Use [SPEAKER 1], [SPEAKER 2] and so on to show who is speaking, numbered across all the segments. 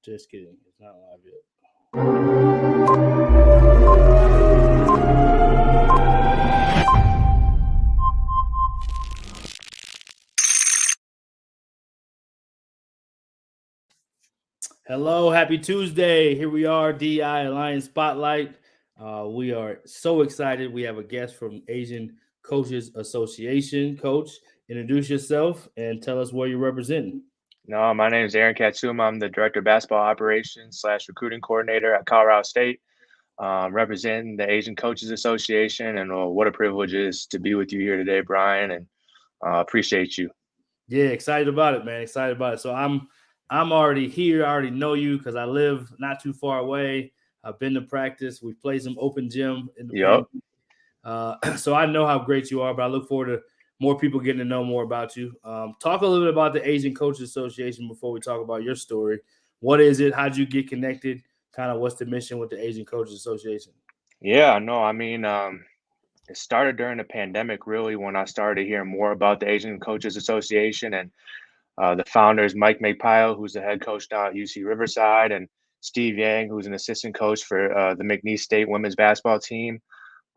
[SPEAKER 1] Just kidding. It's not live yet. Hello, happy Tuesday. Here we are, DEI Alliance Spotlight. We are so excited. We have a guest from Asian Coaches Association. Coach, introduce yourself and tell us where you're representing.
[SPEAKER 2] No, my name is Aaron Katsuma. I'm the Director of Basketball Operations / Recruiting Coordinator at Colorado State, representing the Asian Coaches Association. And what a privilege it is to be with you here today, Brian, and appreciate you.
[SPEAKER 1] Yeah, excited about it, man. Excited about it. So I'm already here. I already know you because I live not too far away. I've been to practice. We've played some open gym in the pandemic. So I know how great you are, but I look forward to more people getting to know more about you. Talk a little bit about the Asian Coaches Association before we talk about your story. What is it? How'd you get connected? Kind of what's the mission with the Asian Coaches Association?
[SPEAKER 2] Yeah, no, I mean, it started during the pandemic, really, when I started hearing more about the Asian Coaches Association and the founders, Mike Magpile, who's the head coach now at UC Riverside, and Steve Yang, who's an assistant coach for the McNeese State women's basketball team.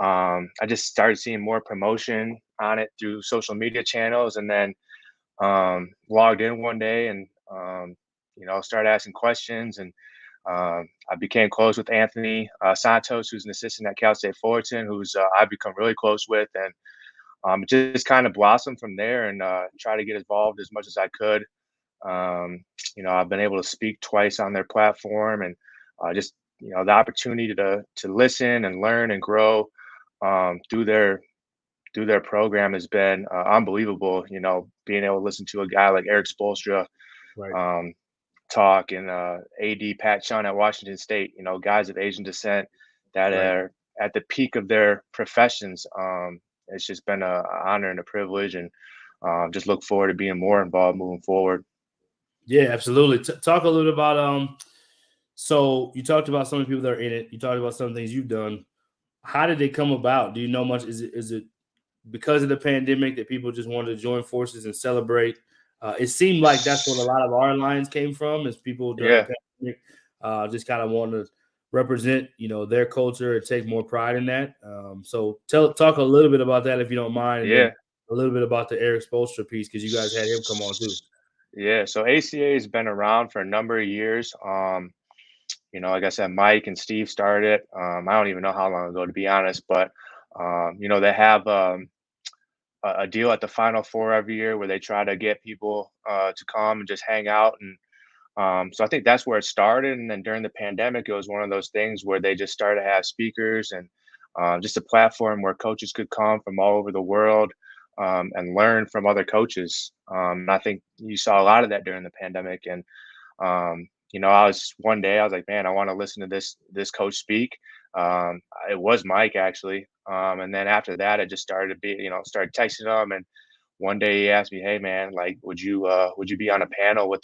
[SPEAKER 2] I just started seeing more promotion on it through social media channels, and then logged in one day and started asking questions, and I became close with Anthony Santos, who's an assistant at Cal State Fullerton, who's I've become really close with, and it just kind of blossomed from there, and try to get involved as much as I could. I've been able to speak twice on their platform, and just the opportunity to listen and learn and grow through their program has been unbelievable. Being able to listen to a guy like Eric Spoelstra
[SPEAKER 1] Right.
[SPEAKER 2] talk, and AD Pat Chun at Washington State, guys of Asian descent that are at the peak of their professions. It's just been an honor and a privilege, and just look forward to being more involved moving forward.
[SPEAKER 1] Yeah, absolutely. Talk a little bit about so you talked about some of the people that are in it. You talked about some things you've done. How did it come about? Do you know much? Is it because of the pandemic that people just wanted to join forces and celebrate? It seemed like that's what a lot of our alliance came from, is people during the pandemic just kind of want to represent, their culture and take more pride in that. So talk a little bit about that if you don't mind, and then a little bit about the Eric Spoelstra piece, because you guys had him come on too.
[SPEAKER 2] Yeah, so ACA has been around for a number of years. Like I said, Mike and Steve started it. I don't even know how long ago, to be honest, but they have a deal at the Final Four every year where they try to get people to come and just hang out. And so I think that's where it started. And then during the pandemic, it was one of those things where they just started to have speakers and just a platform where coaches could come from all over the world and learn from other coaches. And I think you saw a lot of that during the pandemic. And I was like, man, I want to listen to this coach speak. It was Mike, actually. And then after that, it just started to be, started texting him. And one day he asked me, hey man, like, would you be on a panel with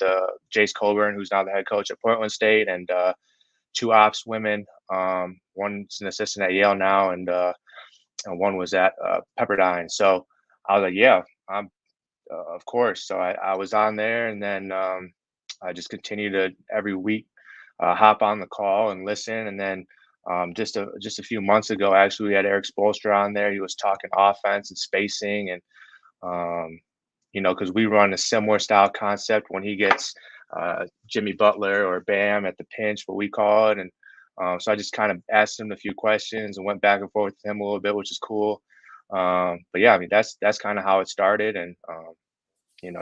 [SPEAKER 2] Jace Colburn, who's now the head coach at Portland State, and two ops women. One's an assistant at Yale now, and one was at Pepperdine. So I was like, yeah, I'm of course. So I was on there, and then I just continued to every week hop on the call and listen. And then just a few months ago, actually, we had Eric Spoelstra on there. He was talking offense and spacing, and because we run a similar style concept when he gets Jimmy Butler or Bam at the pinch, what we call it. And so I just kind of asked him a few questions and went back and forth with him a little bit, which is cool. But yeah, I mean, that's kind of how it started. And,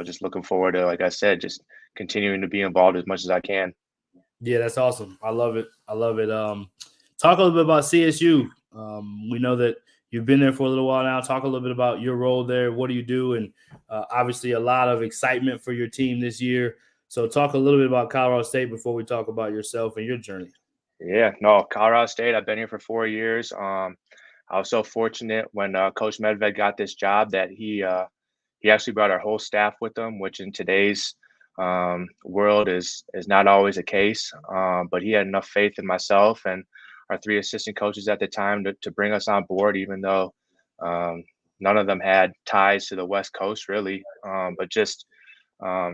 [SPEAKER 2] just looking forward to, like I said, just continuing to be involved as much as I can.
[SPEAKER 1] Yeah, that's awesome. I love it. Talk a little bit about CSU. We know that you've been there for a little while now. Talk a little bit about your role there. What do you do? And obviously a lot of excitement for your team this year. So talk a little bit about Colorado State before we talk about yourself and your journey.
[SPEAKER 2] Yeah, no, Colorado State, I've been here for 4 years. I was so fortunate when Coach Medved got this job that he actually brought our whole staff with him, which in today's world is not always the case. But he had enough faith in myself and our 3 assistant coaches at the time to bring us on board, even though none of them had ties to the West Coast, really. But just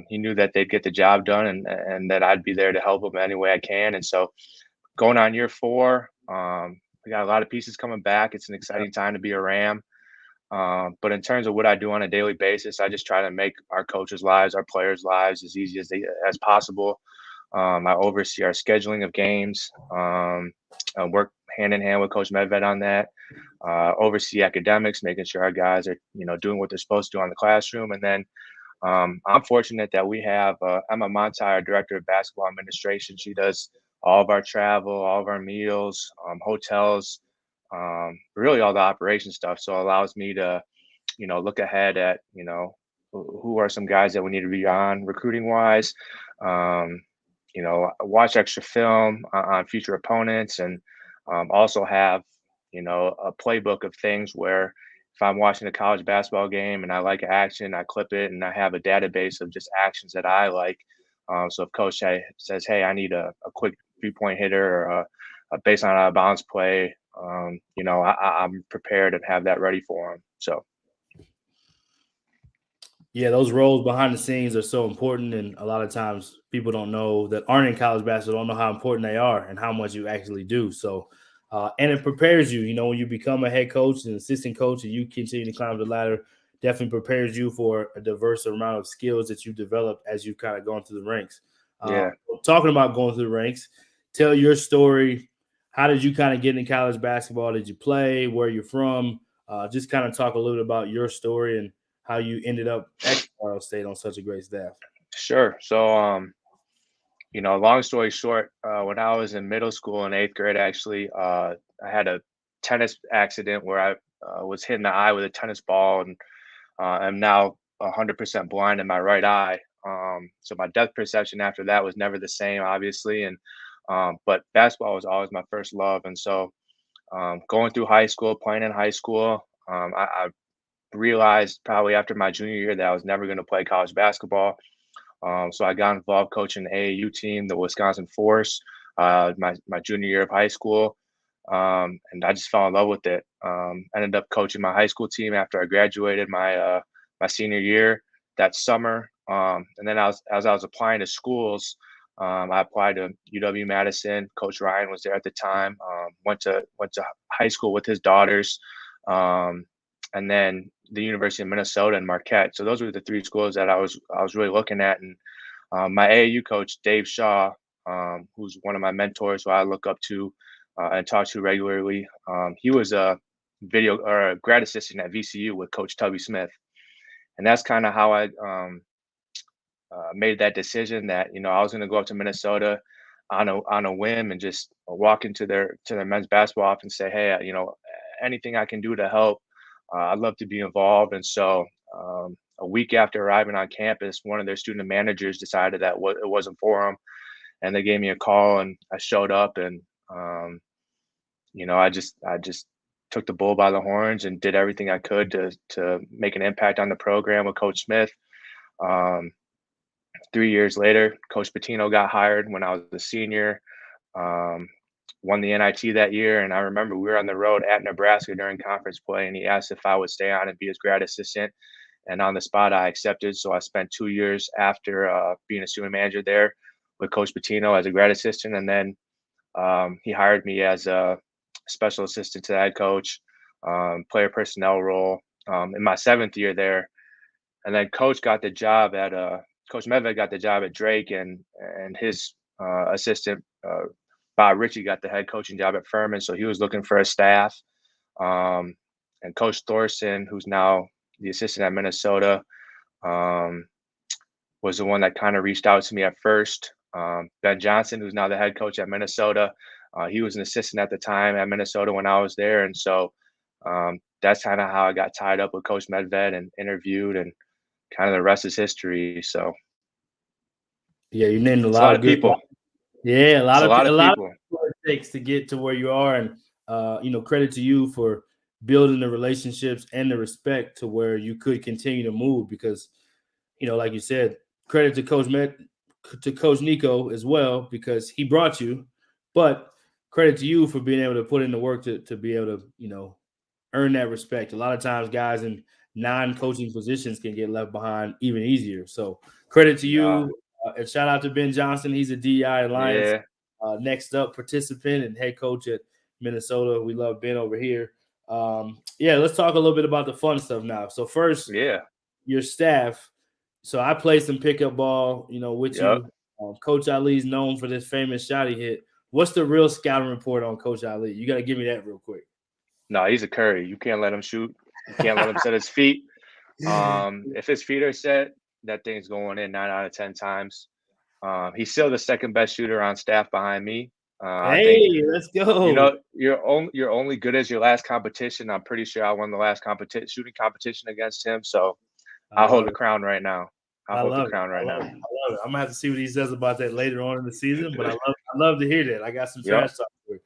[SPEAKER 2] he knew that they'd get the job done, and that I'd be there to help them any way I can. And so going on year 4, we got a lot of pieces coming back. It's an exciting time to be a Ram. But in terms of what I do on a daily basis, I just try to make our coaches' lives, our players' lives as easy as possible. I oversee our scheduling of games. I work hand in hand with Coach Medved on that. Oversee academics, making sure our guys are doing what they're supposed to do on the classroom. And then I'm fortunate that we have Emma Monti, our director of basketball administration. She does all of our travel, all of our meals, hotels, really all the operation stuff. So it allows me to, look ahead at, who are some guys that we need to be on recruiting wise, watch extra film on future opponents, and also have, a playbook of things where if I'm watching a college basketball game and I like action, I clip it and I have a database of just actions that I like. So if coach says, hey, I need a quick 3-point hitter or a baseline out of bounds play, I'm prepared and have that ready for him. So.
[SPEAKER 1] Yeah, those roles behind the scenes are so important, and a lot of times people don't know that aren't in college basketball don't know how important they are and how much you actually do. So, and it prepares you. When you become a head coach and assistant coach, and you continue to climb the ladder, definitely prepares you for a diverse amount of skills that you develop as you've kind of gone through the ranks.
[SPEAKER 2] Yeah.
[SPEAKER 1] Talking about going through the ranks, tell your story. How did you kind of get into college basketball? Did you play? Where you're from? Just kind of talk a little bit about your story and how you ended up at Ohio State on such a great staff.
[SPEAKER 2] Sure. So, long story short, when I was in middle school in 8th grade, actually, I had a tennis accident where I was hit in the eye with a tennis ball, and I'm now 100% blind in my right eye. So my depth perception after that was never the same, obviously. And but basketball was always my first love, and so going through high school, playing in high school, I realized probably after my junior year that I was never going to play college basketball. So I got involved coaching the AAU team, the Wisconsin Force, my junior year of high school, and I just fell in love with it. Ended up coaching my high school team after I graduated my senior year that summer. And then as I was applying to schools, I applied to UW Madison. Coach Ryan was there at the time. Went to high school with his daughters, and then the University of Minnesota and Marquette. So those were the 3 schools that I was really looking at. And my AAU coach, Dave Shaw, who's one of my mentors, who I look up to and talk to regularly. He was a video or a grad assistant at VCU with Coach Tubby Smith, and that's kind of how I made that decision that I was going to go up to Minnesota on a whim and just walk into their men's basketball office and say, hey, anything I can do to help. I'd love to be involved. And so a week after arriving on campus, one of their student managers decided that it wasn't for them. And they gave me a call, and I showed up, and, I just took the bull by the horns and did everything I could to make an impact on the program with Coach Smith. 3 years later, Coach Pitino got hired when I was a senior. Won the NIT that year, and I remember we were on the road at Nebraska during conference play, and he asked if I would stay on and be his grad assistant, and on the spot I accepted. So I spent 2 years after being a student manager there with Coach Pitino as a grad assistant, and then he hired me as a special assistant to the head coach, player personnel role in my 7th year there. And then Coach Medved got the job at Drake, and his assistant Bob Ritchie got the head coaching job at Furman, so he was looking for a staff. And Coach Thorson, who's now the assistant at Minnesota, was the one that kind of reached out to me at first. Ben Johnson, who's now the head coach at Minnesota, he was an assistant at the time at Minnesota when I was there, and so that's kind of how I got tied up with Coach Medved and interviewed, and kind of the rest is history. So
[SPEAKER 1] yeah, you named a
[SPEAKER 2] it's
[SPEAKER 1] lot of good
[SPEAKER 2] people.
[SPEAKER 1] Yeah, a lot of
[SPEAKER 2] people.
[SPEAKER 1] it takes to get to where you are, and credit to you for building the relationships and the respect to where you could continue to move. Because, like you said, credit to Coach Nico as well, because he brought you, but credit to you for being able to put in the work to be able to earn that respect. A lot of times, guys in non-coaching positions can get left behind even easier. So credit to
[SPEAKER 2] Nah,
[SPEAKER 1] you. And shout out to Ben Johnson. He's a DEI Alliance
[SPEAKER 2] yeah,
[SPEAKER 1] next up participant and head coach at Minnesota. We love Ben over here. Yeah, let's talk a little bit about the fun stuff now. So first,
[SPEAKER 2] yeah,
[SPEAKER 1] your staff. So I played some pickup ball, with
[SPEAKER 2] yep.
[SPEAKER 1] you. Coach Ali's known for this famous shot he hit. What's the real scouting report on Coach Ali? You got to give me that real quick.
[SPEAKER 2] No, he's a Curry. You can't let him shoot. You can't let him set his feet. If his feet are set, that thing's going in 9 out of 10 times. He's still the second best shooter on staff behind me. I think
[SPEAKER 1] Hey, let's go.
[SPEAKER 2] you're only good as your last competition. I'm pretty sure I won the last shooting competition against him. So
[SPEAKER 1] I
[SPEAKER 2] I hold
[SPEAKER 1] love
[SPEAKER 2] the
[SPEAKER 1] it.
[SPEAKER 2] crown right now. I
[SPEAKER 1] I
[SPEAKER 2] hold the
[SPEAKER 1] love it.
[SPEAKER 2] crown
[SPEAKER 1] I
[SPEAKER 2] right
[SPEAKER 1] love
[SPEAKER 2] now.
[SPEAKER 1] it. I love it. I'm gonna have to see what he says about that later on in the season, but I love to hear that. I got some
[SPEAKER 2] Yep.
[SPEAKER 1] trash talk for you.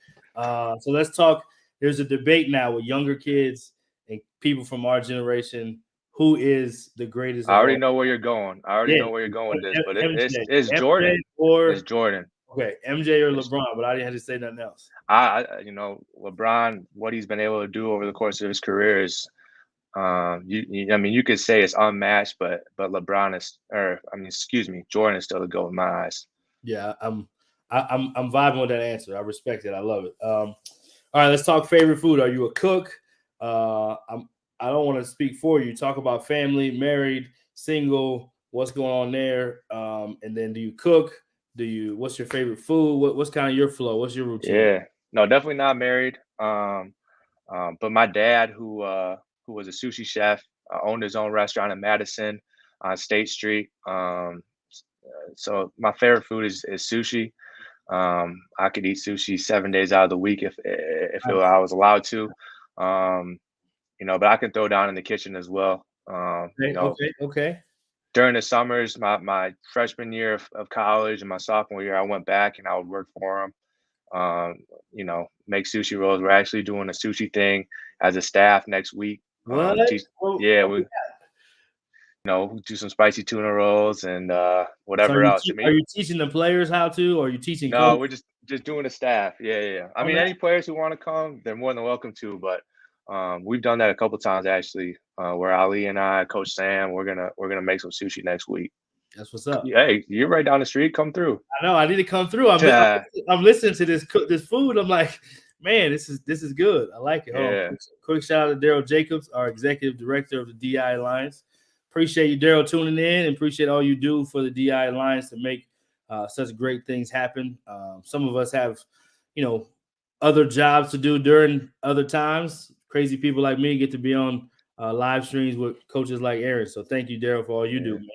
[SPEAKER 1] So let's talk. There's a debate now with younger kids and people from our generation. Who is the greatest
[SPEAKER 2] I
[SPEAKER 1] of
[SPEAKER 2] already
[SPEAKER 1] all?
[SPEAKER 2] know where you're going. I already
[SPEAKER 1] Yeah,
[SPEAKER 2] know where you're going with this, but
[SPEAKER 1] MJ,
[SPEAKER 2] it's
[SPEAKER 1] MJ
[SPEAKER 2] Jordan.
[SPEAKER 1] or
[SPEAKER 2] It's Jordan.
[SPEAKER 1] okay, MJ or
[SPEAKER 2] It's,
[SPEAKER 1] LeBron, but I didn't have to say nothing else.
[SPEAKER 2] LeBron, what he's been able to do over the course of his career is, I mean, you could say it's unmatched, but LeBron is, excuse me, Jordan is still the GOAT in my eyes.
[SPEAKER 1] Yeah, I'm vibing with that answer. I respect it. I love it. All right, let's talk favorite food. Are you a cook? I don't want to speak for you. Talk about family, married, single. What's going on there? And then, do you cook? What's your favorite food? What's kind of your flow? What's your routine?
[SPEAKER 2] Yeah, no, definitely not married. But my dad, who was a sushi chef, owned his own restaurant in Madison on State Street. So my favorite food is sushi. I could eat sushi 7 days out of the week
[SPEAKER 1] Nice.
[SPEAKER 2] I was allowed to. But I can throw down in the kitchen as well.
[SPEAKER 1] Okay.
[SPEAKER 2] During the summers, my freshman year of college and my sophomore year, I went back and I would work for him. Make sushi rolls. We're actually doing a sushi thing as a staff next week.
[SPEAKER 1] What?
[SPEAKER 2] Yeah, we do some spicy tuna rolls and
[SPEAKER 1] So
[SPEAKER 2] whatever else. I
[SPEAKER 1] are
[SPEAKER 2] mean,
[SPEAKER 1] you teaching the players how to, or are you teaching
[SPEAKER 2] no,
[SPEAKER 1] coaches?
[SPEAKER 2] we're just doing the staff. Yeah, yeah, yeah. I mean,
[SPEAKER 1] Okay.
[SPEAKER 2] any players who want to come, they're more than welcome to. But we've done that a couple times actually, where Ali and I, Coach Sam, we're gonna make some sushi next week.
[SPEAKER 1] That's what's up.
[SPEAKER 2] Hey, you're right down the street. Come through.
[SPEAKER 1] I know I need to come through.
[SPEAKER 2] Yeah,
[SPEAKER 1] I'm listening to this food. I'm like, man, this is good. I like it. Hold on.
[SPEAKER 2] yeah,
[SPEAKER 1] Quick shout out to Daryl Jacobs, our executive director of the DI Alliance. Appreciate you, Daryl, tuning in, and appreciate all you do for the DI Alliance to make such great things happen. Some of us have, other jobs to do during other times. Crazy people like me get to be on live streams with coaches like Aaron. So thank you, Daryl, for all you do, man.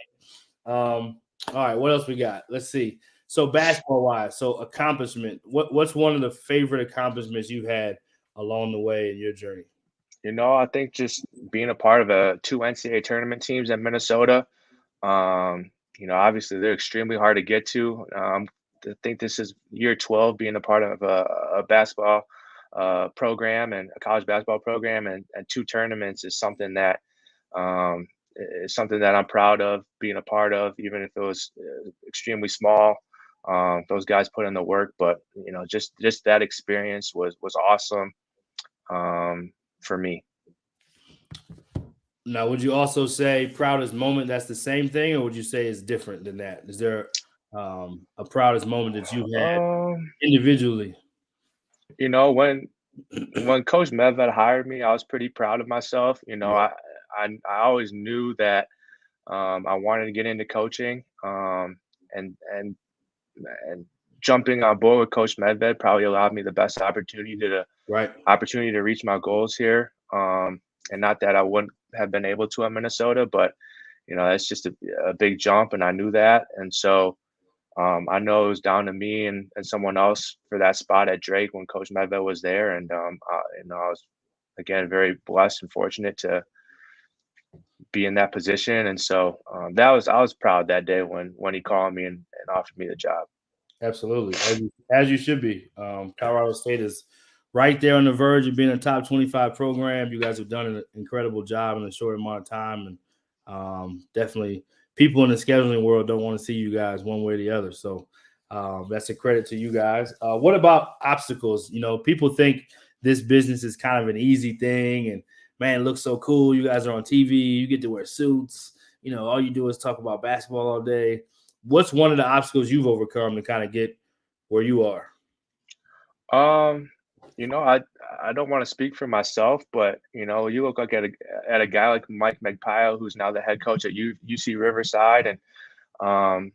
[SPEAKER 1] All right, what else we got? Let's see. So basketball wise, so accomplishment. What's one of the favorite accomplishments you've had along the way in your journey?
[SPEAKER 2] I think just being a part of two NCAA tournament teams in Minnesota. Obviously they're extremely hard to get to. I think this is year 12 being a part of a basketball program and a college basketball program, and two tournaments is something that I'm proud of being a part of, even if it was extremely small. Those guys put in the work, but just that experience was awesome for me.
[SPEAKER 1] Now, would you also say proudest moment that's the same thing, or would you say it's different than that? Is there a proudest moment that you've had individually?
[SPEAKER 2] When Coach Medved hired me, I was pretty proud of myself.
[SPEAKER 1] Yeah.
[SPEAKER 2] I always knew that I wanted to get into coaching, and jumping on board with Coach Medved probably allowed me the best opportunity
[SPEAKER 1] Right.
[SPEAKER 2] to reach my goals here. And not that I wouldn't have been able to at Minnesota, but that's just a big jump, and I knew that, and so I know it was down to me and someone else for that spot at Drake when Coach Medved was there, and I was again very blessed and fortunate to be in that position, and so I was proud that day when he called me and offered me the job.
[SPEAKER 1] Absolutely, as you should be. Colorado State is right there on the verge of being a top 25 program. You guys have done an incredible job in a short amount of time, and definitely people in the scheduling world don't want to see you guys one way or the other. So that's a credit to you guys. What about obstacles? People think this business is kind of an easy thing, and man, it looks so cool. You guys are on TV. You get to wear suits. all you do is talk about basketball all day. What's one of the obstacles you've overcome to kind of get where you are?
[SPEAKER 2] Um, I don't want to speak for myself, but you look like at a guy like Mike Magpie, who's now the head coach at UC Riverside, and um,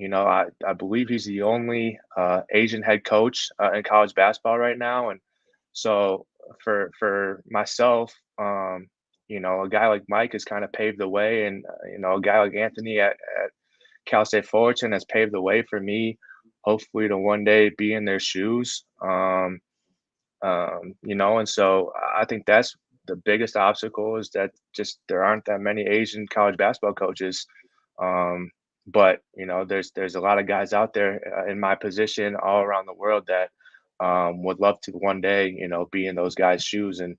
[SPEAKER 2] I believe he's the only Asian head coach in college basketball right now, and so for myself, a guy like Mike has kind of paved the way, and a guy like Anthony at Cal State Fullerton has paved the way for me, hopefully to one day be in their shoes. And so I think that's the biggest obstacle is that just there aren't that many Asian college basketball coaches. Um, but there's a lot of guys out there in my position all around the world that would love to one day, be in those guys' shoes. And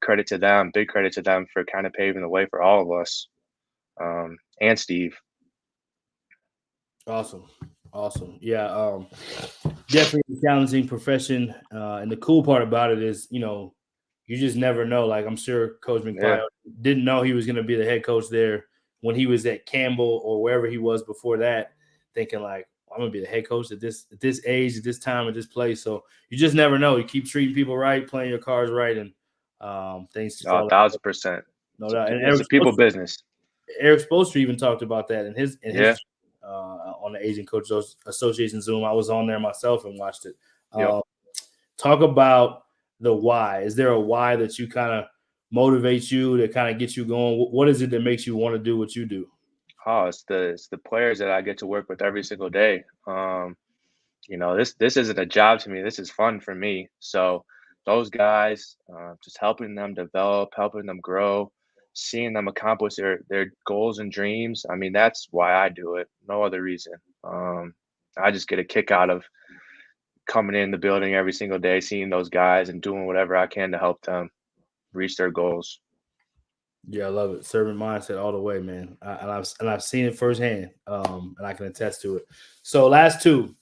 [SPEAKER 2] credit to them, big credit to them for kind of paving the way for all of us, and Steve.
[SPEAKER 1] Awesome. Awesome. Yeah. Definitely a challenging profession. And the cool part about it is, you just never know. Like I'm sure Coach
[SPEAKER 2] Yeah.
[SPEAKER 1] McPile didn't know he was going to be the head coach there when he was at Campbell or wherever he was before that, thinking like, I'm gonna be the head coach at this age, at this time, at this place. So you just never know. You keep treating people right, playing your cards right, and things
[SPEAKER 2] Oh,
[SPEAKER 1] fall.
[SPEAKER 2] 1,000%.
[SPEAKER 1] No doubt. And
[SPEAKER 2] It's a people business.
[SPEAKER 1] Eric Spoelstra even talked about that in his
[SPEAKER 2] Yeah.
[SPEAKER 1] on the Asian Coaches Association Zoom. I was on there myself and watched it.
[SPEAKER 2] Yep.
[SPEAKER 1] Talk about the why. Is there a why that you kind of motivates you to kind of get you going? What is it that makes you want to do what you do?
[SPEAKER 2] Oh, it's the players that I get to work with every single day. This isn't a job to me. This is fun for me. So those guys, just helping them develop, helping them grow, seeing them accomplish their goals and dreams. I mean, that's why I do it. No other reason. I just get a kick out of coming in the building every single day, seeing those guys and doing whatever I can to help them reach their goals.
[SPEAKER 1] Yeah, I love it. Servant mindset all the way, man. And I've seen it firsthand, and I can attest to it. So, last two,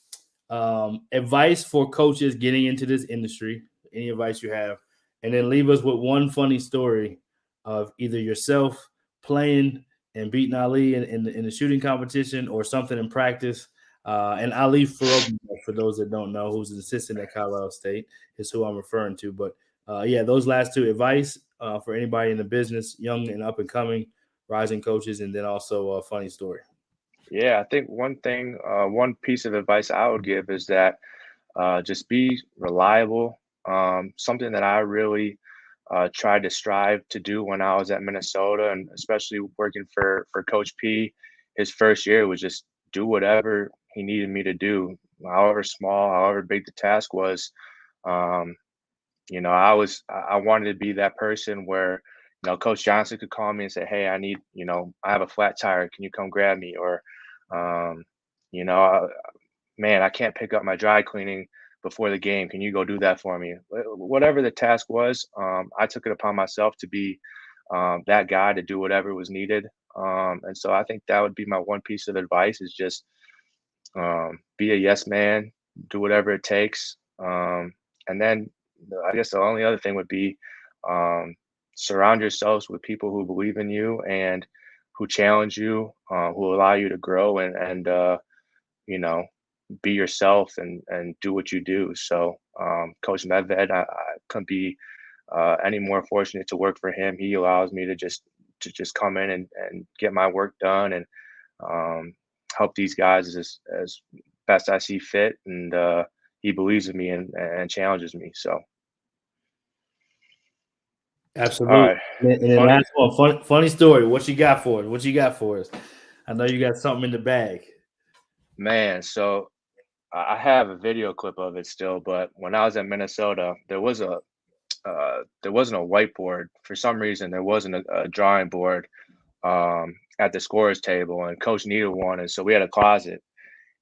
[SPEAKER 1] advice for coaches getting into this industry. Any advice you have, and then leave us with one funny story of either yourself playing and beating Ali in the shooting competition, or something in practice. And Ali Farouk, for those that don't know, who's an assistant at Colorado State, is who I'm referring to. But yeah, those last two, advice for anybody in the business, young and up and coming, rising coaches, and then also a funny story.
[SPEAKER 2] Yeah, I think one piece of advice I would give is that just be reliable. Something that I really tried to strive to do when I was at Minnesota, and especially working for Coach P. His first year was just do whatever he needed me to do, however small, however big the task was. Um, I wanted to be that person where Coach Johnson could call me and say, "Hey, I have a flat tire. Can you come grab me?" Or um, you know, uh, man, I can't pick up my dry cleaning before the game. Can you go do that for me? Whatever the task was, I took it upon myself to be that guy to do whatever was needed. And so I think that would be my one piece of advice is just be a yes man, do whatever it takes. And then I guess the only other thing would be um, surround yourselves with people who believe in you and who challenge you, who allow you to grow and you know, be yourself and do what you do. So, Coach Medved, I couldn't be any more fortunate to work for him. He allows me to just come in and get my work done and um, help these guys as best I see fit. And he believes in me and challenges me. So, all
[SPEAKER 1] Absolutely.
[SPEAKER 2] right,
[SPEAKER 1] And then
[SPEAKER 2] funny
[SPEAKER 1] last one, funny story. What you got for us? What you got for us? I know you got something in the bag.
[SPEAKER 2] man. So I have a video clip of it still, but when I was in Minnesota, there wasn't a whiteboard for some reason. There wasn't a drawing board at the scorers table, and Coach needed one, and so we had a closet,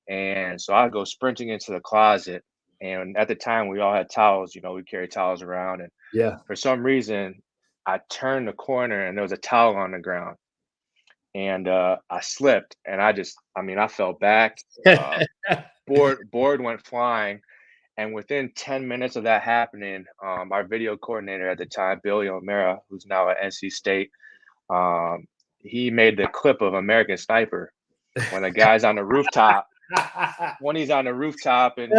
[SPEAKER 2] and so I go sprinting into the closet, and at the time we all had towels. We carry towels around, and
[SPEAKER 1] Yeah.
[SPEAKER 2] for some reason I turned the corner and there was a towel on the ground, and I slipped, and I fell back. Uh, board went flying, and within 10 minutes of that happening, our video coordinator at the time, Billy O'Mara, who's now at NC State, um, he made the clip of American Sniper when the guy's on the rooftop. When he's on the rooftop and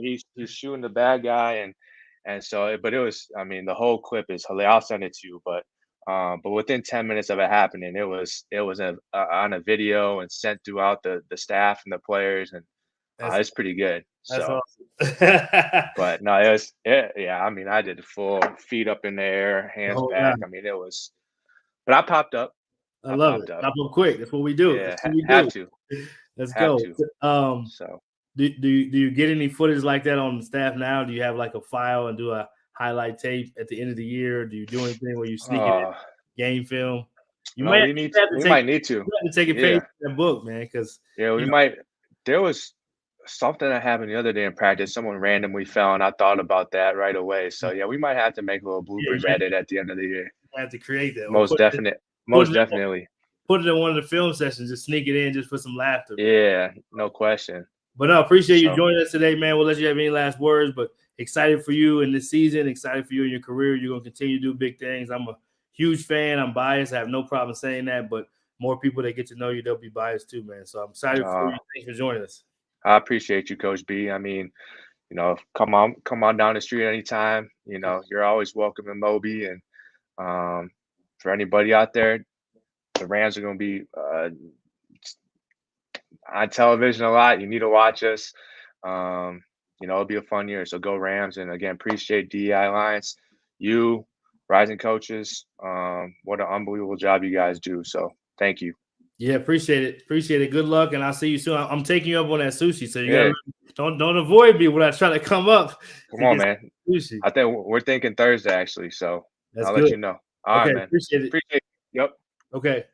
[SPEAKER 2] he's shooting the bad guy and so, but it was, I mean, the whole clip is hilarious. I'll send it to you, but within 10 minutes of it happening, it was on a video and sent throughout the staff and the players, and it's pretty good.
[SPEAKER 1] That's
[SPEAKER 2] So,
[SPEAKER 1] awesome.
[SPEAKER 2] but no, yeah. I mean, I did the full feet up in the air, hands back. I mean, it was, but I popped up.
[SPEAKER 1] I love it. Pop up quick. That's what we do.
[SPEAKER 2] Yeah,
[SPEAKER 1] That's what we do.
[SPEAKER 2] have to.
[SPEAKER 1] Let's
[SPEAKER 2] have
[SPEAKER 1] go.
[SPEAKER 2] To. So,
[SPEAKER 1] do you get any footage like that on the staff now? Do you have like a file and do a highlight tape at the end of the year? Do you do anything where you sneak it in game film?
[SPEAKER 2] We might need to.
[SPEAKER 1] You have to take a page from that book, man. Because
[SPEAKER 2] we might. There was something that happened the other day in practice. Someone randomly fell, and I thought about that right away. So yeah, we might have to make a little bloopers edit at the end of the year.
[SPEAKER 1] Have to create that.
[SPEAKER 2] Most definitely.
[SPEAKER 1] Put it in one of the film sessions. Just sneak it in, just for some laughter.
[SPEAKER 2] Yeah, no question.
[SPEAKER 1] But no, appreciate you joining us today, man. We'll let you have any last words, but excited for you in this season, excited for you in your career. You're going to continue to do big things. I'm a huge fan. I'm biased. I have no problem saying that, but more people that get to know you, they'll be biased too, man. So I'm excited for you. Thanks for joining us.
[SPEAKER 2] I appreciate you, Coach B. I mean, come on down the street anytime. You're always welcome in Moby. And for anybody out there, the Rams are going to be on television a lot. You need to watch us. It'll be a fun year. So go Rams. And again, appreciate DEI Alliance, you, rising coaches. What an unbelievable job you guys do. So thank you.
[SPEAKER 1] Yeah, appreciate it. Good luck, and I'll see you soon. I'm taking you up on that sushi, so you don't avoid me when I try to come up.
[SPEAKER 2] Come on, man. Sushi. I think we're thinking Thursday actually, so I'll let you know. All right, man.
[SPEAKER 1] Appreciate it.
[SPEAKER 2] Yep.
[SPEAKER 1] Okay.